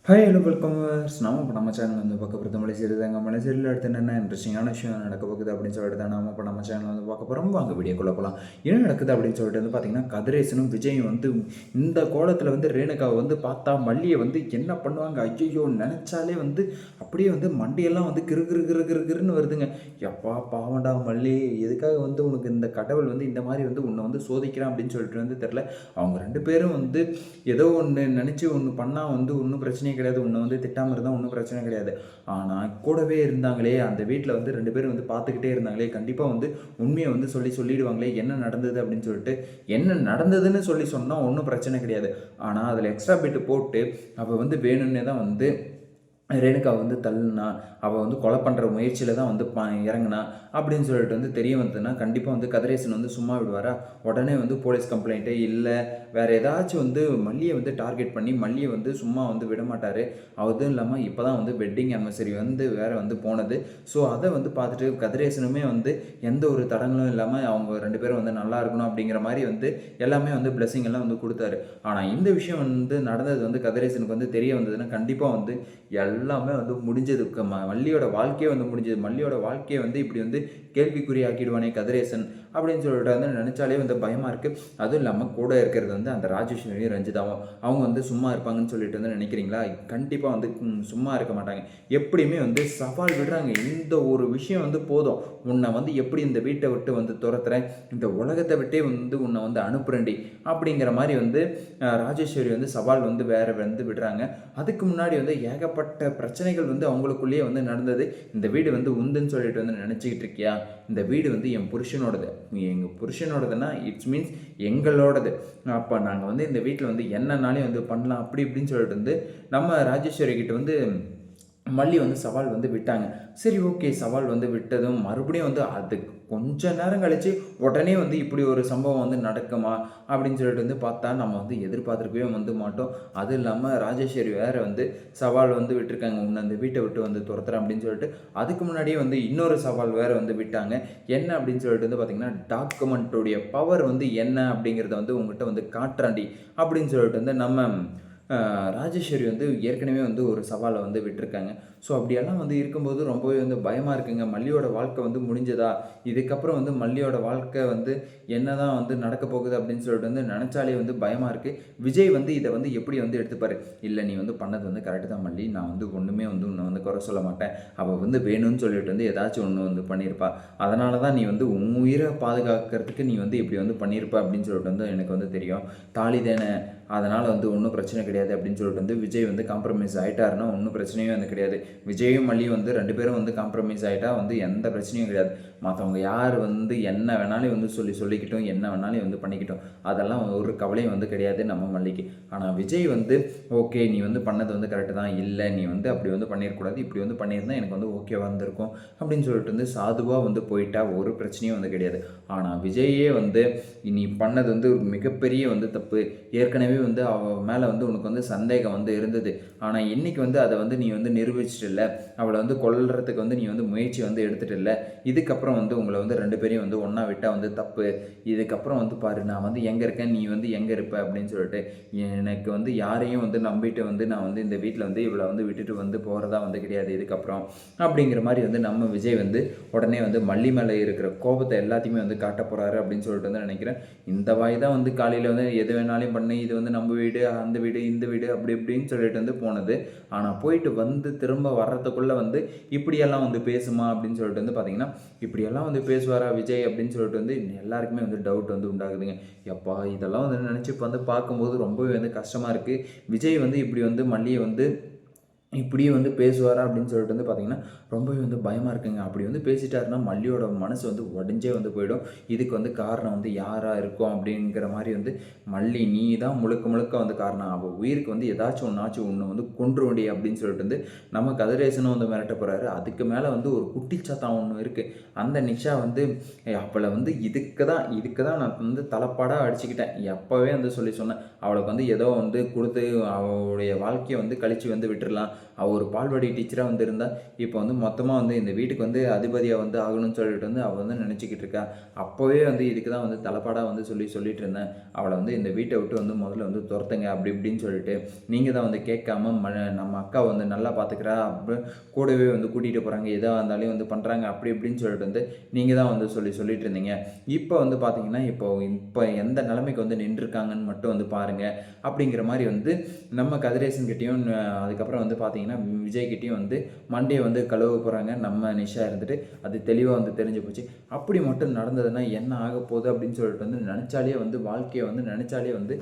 Hi hello welcome நம்ம இப்போ நம்ம சேனல் வந்து பார்க்க போகிறது மலைசேரி தாங்க. மலைசேரியில் அடுத்து என்னென்ன இன்ட்ரெஸ்டிங்கான விஷயம் நடக்க போகுது அப்படின்னு சொல்லிட்டு தான் நம்ம இப்போ நம்ம சேனல் வந்து பார்க்க போகிறோம். வாங்க வீடியோக்குள்ளே போகலாம். என்ன நடக்குது அப்படின்னு சொல்லிட்டு வந்து பார்த்தீங்கன்னா, கதிரேசனும் விஜயும் வந்து இந்த கோலத்தில் வந்து ரேணுகாவை வந்து பார்த்தா மல்லியை வந்து என்ன பண்ணுவாங்க, ஐயோ நினச்சாலே வந்து அப்படியே வந்து மண்டியெல்லாம் வந்து கிரு கிரு கிரு கிரு கிருன்னு வருதுங்க. எப்பா பாவண்டா மல்லி, எதுக்காக வந்து உனக்கு இந்த கடவுள் வந்து இந்த மாதிரி வந்து உன்னை வந்து சோதிக்கிறான் அப்படின்னு சொல்லிட்டு வந்து தெரில. அவங்க ரெண்டு பேரும் வந்து ஏதோ ஒன்று நினச்சி ஒன்று பண்ணால் வந்து ஒன்றும் பிரச்சனையே கிடையாது. உன்னை வந்து திட்டாமல் இருந்தால் ஒன்றும் பிரச்சனை கிடையாது. ஆனால் கூடவே இருந்தாங்களே, அந்த வீட்டில் வந்து ரெண்டு பேரும் வந்து பார்த்துக்கிட்டே இருந்தாங்களே, கண்டிப்பாக வந்து உண்மையை வந்து சொல்லிடுவாங்களே என்ன நடந்தது அப்படின்னு சொல்லிட்டு. என்ன நடந்ததுன்னு சொன்னால் ஒன்றும் பிரச்சனை கிடையாது. ஆனால் அதில் எக்ஸ்ட்ரா பிட்டு போட்டு அவள் வந்து வேணும்னே தான் வந்து ரேணுகா வந்து தள்ளுனா, அவள் வந்து கொலை பண்ணுற முயற்சியில் தான் வந்து இறங்குனா அப்படின்னு சொல்லிட்டு வந்து தெரிய வந்ததுன்னா, கண்டிப்பாக வந்து கதிரேசன் வந்து சும்மா விடுவாரா? உடனே வந்து போலீஸ் கம்ப்ளைண்ட்டு இல்லை வேறு ஏதாச்சும் வந்து மல்லியை வந்து டார்கெட் பண்ணி மல்லியை வந்து சும்மா வந்து விட மாட்டார். அதுவும் இல்லாமல் இப்போ தான் வந்து வெட்டிங் அனிவர்சரி வந்து வேறு வந்து போனது. ஸோ அதை வந்து பார்த்துட்டு கதிரேசனுமே வந்து எந்த ஒரு தடங்களும் இல்லாமல் அவங்க ரெண்டு பேரும் வந்து நல்லா இருக்கணும் அப்படிங்கிற மாதிரி வந்து எல்லாமே வந்து பிளெஸிங் எல்லாம் வந்து கொடுத்தாரு. ஆனால் இந்த விஷயம் வந்து நடந்தது வந்து கதிரேசனுக்கு வந்து தெரிய வந்ததுன்னா, கண்டிப்பாக வந்து எல்லாமே வந்து முடிஞ்சது. மல்லியோட வாழ்க்கையே வந்து முடிஞ்சது. மல்லியோட வாழ்க்கையை வந்து இப்படி வந்து கேள்விக்குறியாக்கிடுவானே கதிரேசன் அப்படின்னு சொல்லிட்டு வந்து நினச்சாலே வந்து பயமாக இருக்குது. அதுவும் இல்லாமல் கூட இருக்கிறது வந்து அந்த ராஜேஸ்வரி ரஞ்சிதாவும் அவங்க வந்து சும்மா இருப்பாங்கன்னு சொல்லிட்டு வந்து நினைக்கிறீங்களா? கண்டிப்பாக வந்து சும்மா இருக்க மாட்டாங்க. எப்படியுமே வந்து சவால் விடுறாங்க. இந்த ஒரு விஷயம் வந்து போதும், உன்னை வந்து எப்படி இந்த வீட்டை விட்டு வந்து துரத்துறேன், இந்த உலகத்தை விட்டே வந்து உன்னை வந்து அனுப்புறேன்டி அப்படிங்கிற மாதிரி வந்து ராஜேஸ்வரி வந்து சவால் வந்து வேற வந்து விடுறாங்க. அதுக்கு முன்னாடி வந்து ஏகப்பட்ட பிரச்சனைகள் வந்து அவங்களுக்குள்ளேயே வந்து நடந்தது. இந்த வீடு வந்து உந்துன்னு சொல்லிட்டு வந்து நினச்சிக்கிட்டு இருக்கியா? இந்த வீடு வந்து என் புருஷனோடது. எங்கள் புருஷனோடதுன்னா இட்ஸ் மீன்ஸ் எங்களோடது. அப்போ நாங்கள் வந்து இந்த வீட்டில் வந்து என்னன்னாலே வந்து பண்ணலாம் அப்படி இப்படின்னு சொல்லிட்டு வந்து நம்ம ராஜேஸ்வரி கிட்ட வந்து மல்லி வந்து சவால் வந்து விட்டாங்க. சரி ஓகே, சவால் வந்து விட்டதும் மறுபடியும் வந்து அது கொஞ்ச நேரம் கழித்து உடனே வந்து இப்படி ஒரு சம்பவம் வந்து நடக்குமா அப்படின்னு சொல்லிட்டு வந்து பார்த்தா நம்ம வந்து எதிர்பார்த்துருக்கவே வந்து மாட்டோம். அதுவும் இல்லாமல் ராஜேஸ்வரி வேறு வந்து சவால் வந்து விட்டுருக்காங்க, உன்னை அந்த வீட்டை விட்டு வந்து துரத்துறேன் அப்படின்னு சொல்லிட்டு. அதுக்கு முன்னாடியே வந்து இன்னொரு சவால் வேறு வந்து விட்டாங்க. என்ன அப்படின்னு சொல்லிட்டு வந்து பார்த்திங்கன்னா, டாக்குமெண்ட்டுடைய பவர் வந்து என்ன அப்படிங்கிறத வந்து உங்கள்கிட்ட வந்து காட்டுறாண்டி அப்படின்னு சொல்லிட்டு வந்து நம்ம ராஜேஸ்வரி வந்து ஏற்கனவே வந்து ஒரு சவாலை வந்து விட்டுருக்காங்க. ஸோ அப்படியெல்லாம் வந்து இருக்கும்போது ரொம்பவே வந்து பயமாக இருக்குங்க. மல்லியோட வாழ்க்கை வந்து முடிஞ்சதா? இதுக்கப்புறம் வந்து மல்லியோட வாழ்க்கை வந்து என்ன தான் வந்து நடக்க போகுது அப்படின்னு சொல்லிட்டு வந்து நினச்சாலே வந்து பயமாக இருக்குது. விஜய் வந்து இதை வந்து எப்படி வந்து எடுத்துப்பார்? இல்லை நீ வந்து பண்ணது வந்து கரெக்டு தான் மல்லி, நான் வந்து ஒன்றுமே வந்து உன்னை வந்து குறை சொல்ல மாட்டேன். அவள் வந்து வேணும்னு சொல்லிட்டு வந்து ஏதாச்சும் ஒன்று வந்து பண்ணியிருப்பா. அதனால தான் நீ வந்து உன் உயிரை பாதுகாக்கிறதுக்கு நீ வந்து இப்படி வந்து பண்ணியிருப்ப அப்படின்னு சொல்லிட்டு வந்து எனக்கு வந்து தெரியும். தாலி தானே, அதனால் வந்து ஒன்றும் பிரச்சனை கிடையாது அப்படின்னு சொல்லிட்டு வந்து விஜய் வந்து காம்ப்ரமைஸ் ஆகிட்டாருன்னா ஒன்றும் பிரச்சனையும் வந்து கிடையாது. விஜயும் மல்லியும் வந்து ரெண்டு பேரும் வந்து காம்ப்ரமைஸ் ஆகிட்டா வந்து எந்த பிரச்சனையும் கிடையாது. மற்றவங்க யார் வந்து என்ன வேணாலும் வந்து சொல்லிக்கிட்டோம், என்ன வேணாலும் வந்து பண்ணிக்கிட்டோம், அதெல்லாம் ஒரு கவலையும் வந்து கிடையாது நம்ம மல்லிக்கு. ஆனால் விஜய் வந்து ஓகே நீ வந்து பண்ணது வந்து கரெக்டு தான், இல்லை நீ வந்து அப்படி வந்து பண்ணிடக்கூடாது, இப்படி வந்து பண்ணியிருந்தால் எனக்கு வந்து ஓகேவாக இருந்திருக்கும் அப்படின்னு சொல்லிட்டு வந்து சாதுவாக வந்து போயிட்டா ஒரு பிரச்சனையும் வந்து கிடையாது. ஆனால் விஜயே வந்து நீ பண்ணது வந்து ஒரு மிகப்பெரிய வந்து தப்பு. ஏற்கனவே வந்து அவள் மேலே வந்து உனக்கு வந்து சந்தேகம் வந்து இருந்தது. ஆனால் இன்றைக்கி வந்து அதை வந்து நீ வந்து நிரூபிச்சிட்டில்ல, அவளை வந்து கொல்றதுக்கு வந்து நீ வந்து முயற்சி வந்து எடுத்துட்டில்ல. இதுக்கப்புறம் வந்து உங்களை வந்து ரெண்டு பேரையும் வந்து ஒன்றா விட்டால் வந்து தப்பு. இதுக்கப்புறம் வந்து பாரு, நான் வந்து எங்கே இருக்கேன், நீ வந்து எங்கே இருப்ப அப்படின்னு சொல்லிட்டு. எனக்கு வந்து யாரையும் வந்து நம்பிட்டு வந்து நான் வந்து இந்த வீட்டில் வந்து இவளை வந்து விட்டுட்டு வந்து போகிறதா வந்து கிடையாது இதுக்கப்புறம் அப்படிங்கிற மாதிரி வந்து நம்ம விஜய் வந்து உடனே வந்து மல்லி மேலே இருக்கிற கோபத்தை எல்லாத்தையுமே வந்து காட்ட போகிறாரு அப்படின்னு சொல்லிட்டு வந்து நினைக்கிறேன். இந்த வாய் தான் வந்து காலையில் வந்து எது வேணாலும் பண்ணி இது வந்து நம்ம வீடு, அந்த வீடு, இந்த வீடு அப்படி இப்படின்னு சொல்லிட்டு வந்து போனது. ஆனால் போயிட்டு வந்து திரும்ப வர்றதுக்குள்ளே வந்து இப்படியெல்லாம் வந்து பேசுமா அப்படின்னு சொல்லிட்டு வந்து பார்த்தீங்கன்னா, இப்படியெல்லாம் வந்து பேசுவாரா விஜய் அப்படின்னு சொல்லிட்டு வந்து எல்லாருக்குமே வந்து டவுட் வந்து உண்டாகுதுங்க. எப்பா இதெல்லாம் வந்து நினச்சி இப்போ வந்து பார்க்கும்போது ரொம்பவே வந்து கஷ்டமாக இருக்குது. விஜய் வந்து இப்படி வந்து மல்லியை வந்து இப்படியே வந்து பேசுவாரா அப்படின்னு சொல்லிட்டு வந்து பார்த்தீங்கன்னா ரொம்பவே வந்து பயமாக இருக்குங்க. அப்படி வந்து பேசிட்டாருன்னா மல்லியோட மனசு வந்து உடஞ்சே வந்து போயிடும். இதுக்கு வந்து காரணம் வந்து யாராக இருக்கும் அப்படிங்கிற மாதிரி வந்து மல்லி நீ தான் முழுக்க முழுக்க வந்து காரணம். அவள் உயிருக்கு வந்து ஏதாச்சும் ஒன்று வந்து கொன்று வேண்டி அப்படின்னு சொல்லிட்டு வந்து நம்ம கதிரேசனும் வந்து மிரட்ட போகிறாரு. அதுக்கு மேலே வந்து ஒரு குட்டிச்சாத்தான் ஒன்று இருக்குது. அந்த நிஷா வந்து அவளை வந்து இதுக்கு தான் நான் வந்து தலைப்பாடாக அடிச்சுக்கிட்டேன், எப்போவே வந்து சொன்னேன். அவளுக்கு வந்து ஏதோ வந்து கொடுத்து அவளுடைய வாழ்க்கையை வந்து கழித்து வந்து விட்டுடலாம், அவள் ஒரு பால்வாடி டீச்சராக வந்து இருந்தால் இப்போ வந்து மொத்தமாக வந்து இந்த வீட்டுக்கு வந்து அதிபதியாக வந்து ஆகணும்னு சொல்லிட்டு வந்து அவள் வந்து நினச்சிக்கிட்டு இருக்கா. அப்போவே வந்து இதுக்கு தான் வந்து தலைப்பாடாக வந்து சொல்லிட்டு இருந்தேன், அவளை வந்து இந்த வீட்டை விட்டு வந்து முதல்ல வந்து துரத்துங்க அப்படி இப்படின்னு சொல்லிட்டு. நீங்கள் தான் வந்து கேட்காம நம்ம அக்கா வந்து நல்லா பார்த்துக்கிறா, அப்படி கூடவே வந்து கூட்டிகிட்டு போகிறாங்க, எதாக இருந்தாலும் வந்து பண்ணுறாங்க அப்படி இப்படின்னு சொல்லிட்டு வந்து நீங்கள் தான் வந்து சொல்லிட்டு இருந்தீங்க. இப்போ வந்து பார்த்தீங்கன்னா இப்போ எந்த நிலைமைக்கு வந்து நின்றுருக்காங்கன்னு மட்டும் வந்து பாருங்கள் அப்படிங்கிற மாதிரி வந்து நம்ம கதிரேசன் கிட்டேயும் அதுக்கப்புறம் வந்து பார்த்தீங்கன்னா விஜய்கிட்டையும் வந்து மண்டையை வந்து கழுவ போகிறாங்க நம்ம நிஷா இருந்துட்டு. அது தெளிவாக வந்து தெரிஞ்சு போச்சு. அப்படி மட்டும் நடந்ததுன்னா என்ன ஆக போகுது அப்படின்னு சொல்லிட்டு வந்து நினச்சாலே வந்து வாழ்க்கையை வந்து நினச்சாலே வந்து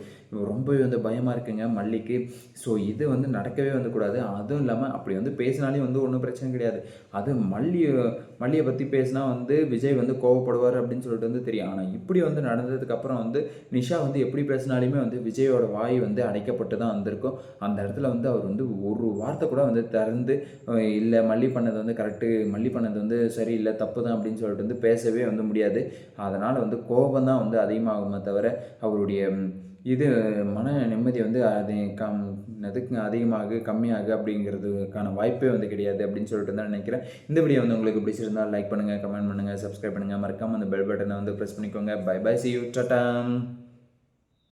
ரொம்பவே வந்து பயமாக இருக்குங்க மல்லிக்கு. ஸோ இது வந்து நடக்கவே வந்து கூடாது. அதுவும் இல்லாமல் அப்படி வந்து பேசினாலே வந்து ஒன்றும் பிரச்சனை கிடையாது. அது மல்லியை பற்றி பேசினா வந்து விஜய் வந்து கோவப்படுவார் அப்படின்னு சொல்லிட்டு வந்து தெரியும். ஆனால் இப்படி வந்து நடந்ததுக்கப்புறம் வந்து நிஷா வந்து எப்படி பேசினாலுமே வந்து விஜயோட வாய் வந்து அடைக்கப்பட்டு தான் வந்திருக்கும். அந்த இடத்துல வந்து அவர் வந்து ஒரு வார்த்தை கூட வந்து திறந்து இல்லை மல்லி பண்ணது வந்து கரெக்டு, மல்லி பண்ணது வந்து சரியில்லை, தப்பு தான் அப்படின்னு சொல்லிட்டு வந்து பேசவே வந்து முடியாது. அதனால் வந்து கோபம் தான் வந்து அதிகமாகுமே தவிர அவருடைய இது மன நிம்மதி வந்து அது எதுக்கு அதிகமாக கம்மியாக அப்படிங்கிறதுக்கான வாய்ப்பே வந்து கிடையாது அப்படின்னு சொல்லிட்டு தான் நினைக்கிறேன். இந்த வீடியோ வந்து உங்களுக்கு பிடிச்சிருந்தால் லைக் பண்ணுங்கள், கமெண்ட் பண்ணுங்கள், சப்ஸ்கிரைப் பண்ணுங்கள், மறக்காமல் அந்த பெல் பட்டனை வந்து ப்ரெஸ் பண்ணிக்கோங்க. Bye bye, see you, Tata.